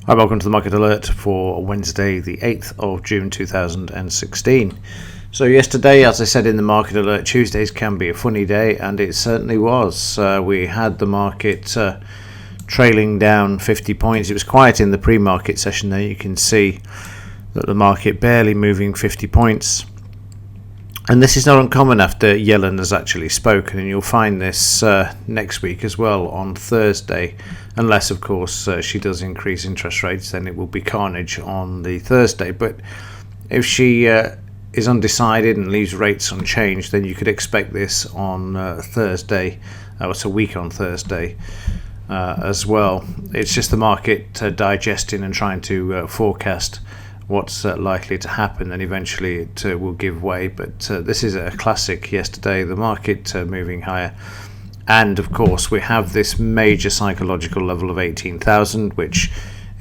Hi, welcome to the Market Alert for Wednesday, the 8th of June 2016. So yesterday, as I said in the Market Alert, Tuesdays can be a funny day, and it certainly was. We had the market trailing down 50 points. It was quiet in the pre-market session there. You can see that the market barely moving 50 points. And this is not uncommon after Yellen has actually spoken, and you'll find this next week as well on Thursday, unless of course she does increase interest rates, then it will be carnage on the Thursday. But if she is undecided and leaves rates unchanged, then you could expect this on Thursday. It's a week on Thursday as well. It's just the market digesting and trying to forecast what's likely to happen, and eventually it will give way. But this is a classic yesterday, the market moving higher. And of course we have this major psychological level of 18,000, which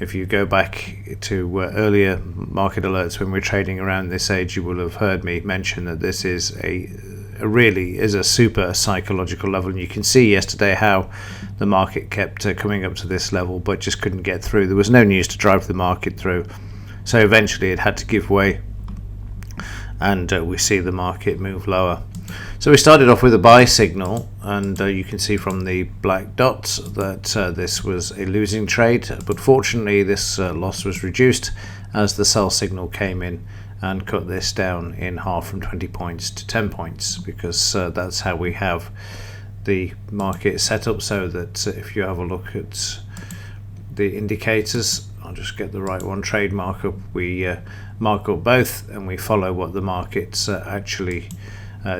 if you go back to earlier market alerts when we're trading around this age, you will have heard me mention that this is really is a super psychological level. And you can see yesterday how the market kept coming up to this level but just couldn't get through. There was no news to drive the market through. So eventually it had to give way, and we see the market move lower. So we started off with a buy signal, and you can see from the black dots that this was a losing trade, but fortunately this loss was reduced as the sell signal came in and cut this down in half from 20 points to 10 points, because that's how we have the market set up, so that if you have a look at the indicators, I'll just get the right one, trade markup, we mark up both and we follow what the market's actually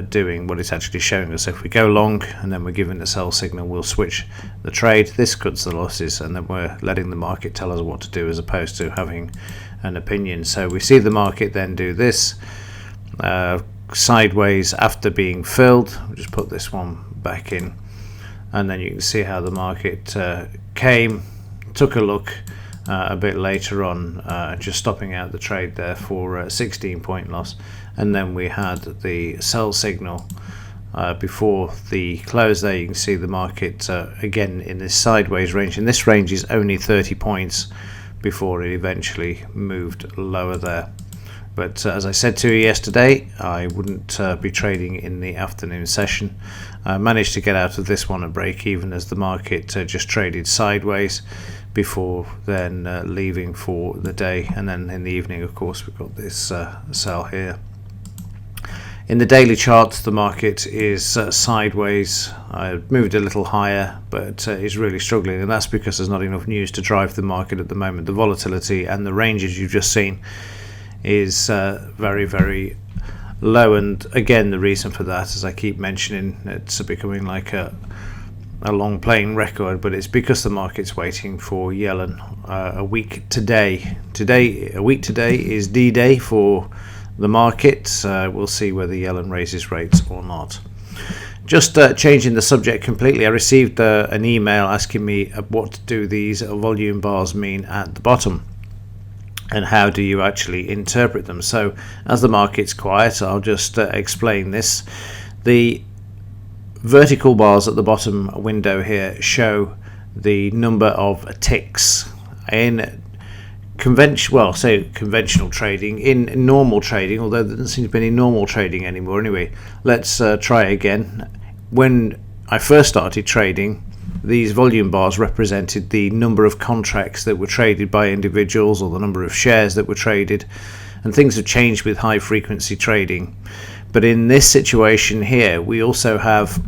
doing, what it's actually showing us. If we go long and then we're given the sell signal, we'll switch the trade. This cuts the losses, and then we're letting the market tell us what to do as opposed to having an opinion. So we see the market then do this sideways after being filled. We'll just put this one back in, and then you can see how the market came, took a look a bit later on, just stopping out the trade there for a 16-point loss. And then we had the sell signal before the close there. You can see the market again in this sideways range, and this range is only 30 points before it eventually moved lower there. But as I said to you yesterday, I wouldn't be trading in the afternoon session. I managed to get out of this one at break even as the market just traded sideways before then leaving for the day. And then in the evening, of course, we've got this sell here. In the daily chart, the market is sideways. I moved a little higher, but is really struggling, and that's because there's not enough news to drive the market at the moment. The volatility and the ranges you've just seen is very, very low, and again the reason for that, as I keep mentioning, it's becoming like a long playing record, but it's because the market's waiting for Yellen a week today. A week today is D-Day for the market. We'll see whether Yellen raises rates or not. Just changing the subject completely, I received an email asking me what do these volume bars mean at the bottom, and how do you actually interpret them. So as the market's quiet, I'll just explain this. The vertical bars at the bottom window here show the number of ticks in conventional trading. In normal trading, although there doesn't seem to be any normal trading anymore. Anyway, let's try again. When I first started trading, these volume bars represented the number of contracts that were traded by individuals, or the number of shares that were traded, and things have changed with high frequency trading. But in this situation here, we also have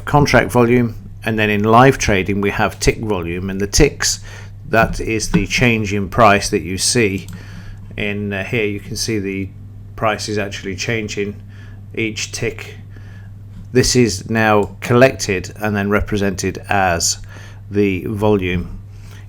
contract volume, and then in live trading we have tick volume, and the ticks, that is the change in price that you see in here. You can see the price is actually changing each tick. This is now collected and then represented as the volume.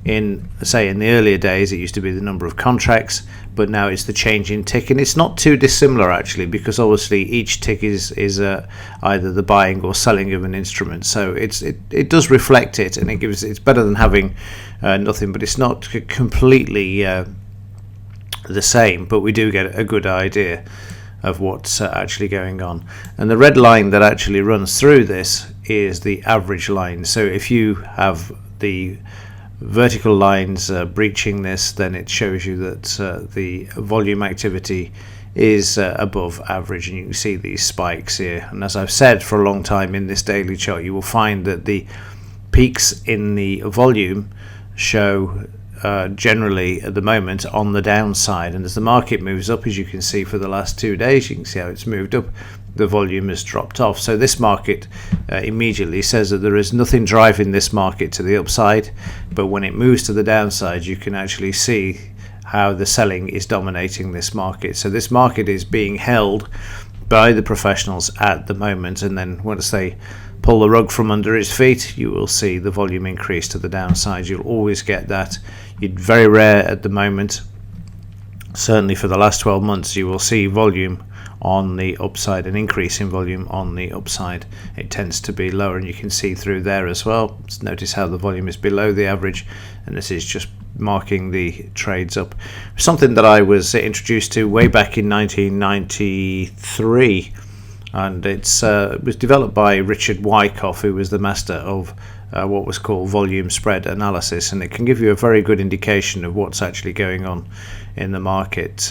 In the earlier days, it used to be the number of contracts, but now it's the change in tick, and it's not too dissimilar actually, because obviously each tick is either the buying or selling of an instrument. So it does reflect it, and it's better than having nothing, but it's not completely the same. But we do get a good idea of what's actually going on. And the red line that actually runs through this is the average line. So if you have the vertical lines breaching this, then it shows you that the volume activity is above average, and you can see these spikes here. And as I've said for a long time in this daily chart, you will find that the peaks in the volume show generally at the moment on the downside, and as the market moves up, as you can see for the last 2 days, you can see how it's moved up, the volume has dropped off. So this market immediately says that there is nothing driving this market to the upside, but when it moves to the downside, you can actually see how the selling is dominating this market. So this market is being held by the professionals at the moment, and then once they pull the rug from under its feet, you will see the volume increase to the downside. You'll always get that. It's very rare at the moment. Certainly for the last 12 months, you will see volume on the upside, an increase in volume on the upside. It tends to be lower, and you can see through there as well. Just notice how the volume is below the average, and this is just marking the trades up. Something that I was introduced to way back in 1993, and it was developed by Richard Wyckoff, who was the master of what was called volume spread analysis, and it can give you a very good indication of what's actually going on in the market.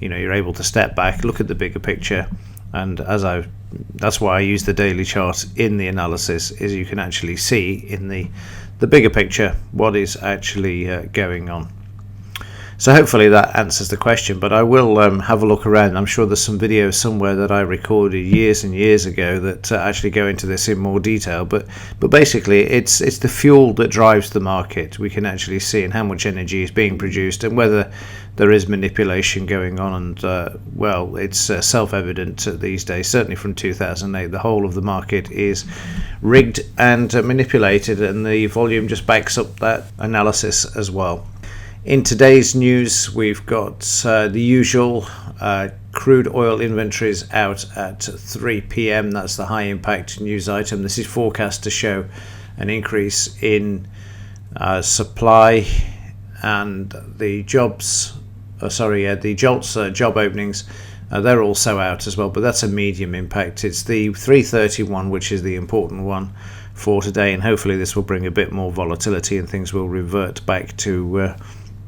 You're able to step back, look at the bigger picture, and that's why I use the daily chart in the analysis, is you can actually see in the bigger picture what is actually going on. So hopefully that answers the question, but I will have a look around. I'm sure there's some videos somewhere that I recorded years and years ago that actually go into this in more detail, but basically it's the fuel that drives the market. We can actually see in how much energy is being produced and whether there is manipulation going on, and it's self-evident these days. Certainly from 2008, the whole of the market is rigged and manipulated, and the volume just backs up that analysis as well. In today's news, we've got the usual crude oil inventories out at 3 p.m. That's the high impact news item. This is forecast to show an increase in supply, and the JOLTS job openings, they're also out as well, but that's a medium impact. It's the 3:31 which is the important one for today, and hopefully this will bring a bit more volatility and things will revert back to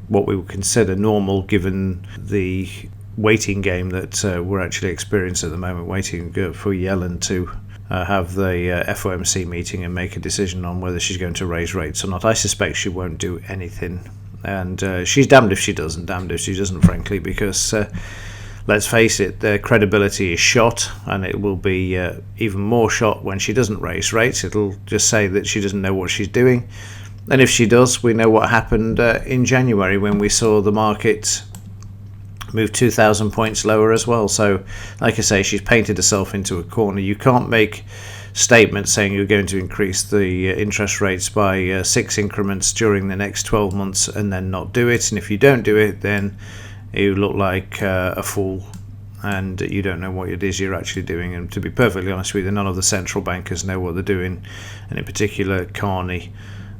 what we would consider normal, given the waiting game that we're actually experiencing at the moment, waiting for Yellen to have the FOMC meeting and make a decision on whether she's going to raise rates or not. I suspect she won't do anything, and she's damned if she does and damned if she doesn't, frankly, because let's face it, their credibility is shot, and it will be even more shot when she doesn't raise rates. It'll just say that she doesn't know what she's doing. And if she does, we know what happened in January when we saw the market move 2,000 points lower as well. So, like I say, she's painted herself into a corner. You can't make statements saying you're going to increase the interest rates by 6 increments during the next 12 months and then not do it. And if you don't do it, then you look like a fool, and you don't know what it is you're actually doing. And to be perfectly honest with you, none of the central bankers know what they're doing, and in particular Carney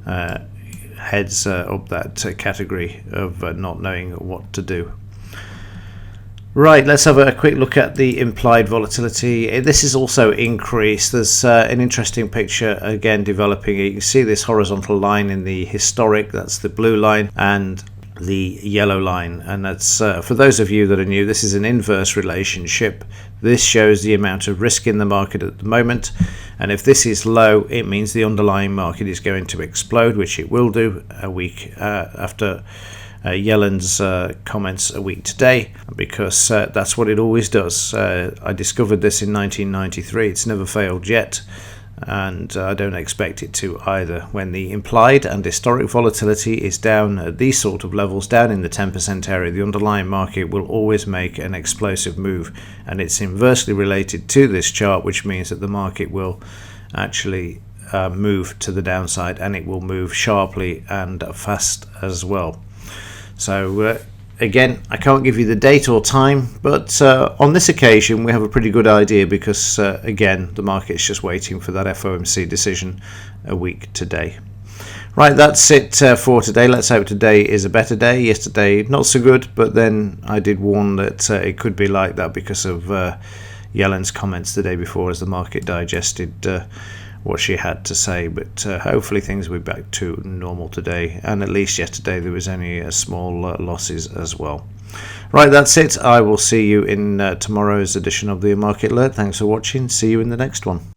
heads up that category of not knowing what to do. Right, let's have a quick look at the implied volatility. This is also increased. There's an interesting picture again developing. You can see this horizontal line in the historic, that's the blue line, and the yellow line, and that's for those of you that are new, this is an inverse relationship. This shows the amount of risk in the market at the moment, and if this is low, it means the underlying market is going to explode, which it will do a week after Yellen's comments a week today, because that's what it always does. I discovered this in 1993. It's never failed yet, and I don't expect it to either. When the implied and historic volatility is down at these sort of levels, down in the 10% area, the underlying market will always make an explosive move, and it's inversely related to this chart, which means that the market will actually move to the downside, and it will move sharply and fast as well. So again, I can't give you the date or time, but on this occasion we have a pretty good idea, because again, the market's just waiting for that FOMC decision a week today. Right, that's it for today. Let's hope today is a better day. Yesterday not so good, but then I did warn that it could be like that because of Yellen's comments the day before as the market digested what she had to say, but hopefully things will be back to normal today, and at least yesterday there was only small losses as well. Right, that's it. I will see you in tomorrow's edition of the Market Alert. Thanks for watching. See you in the next one.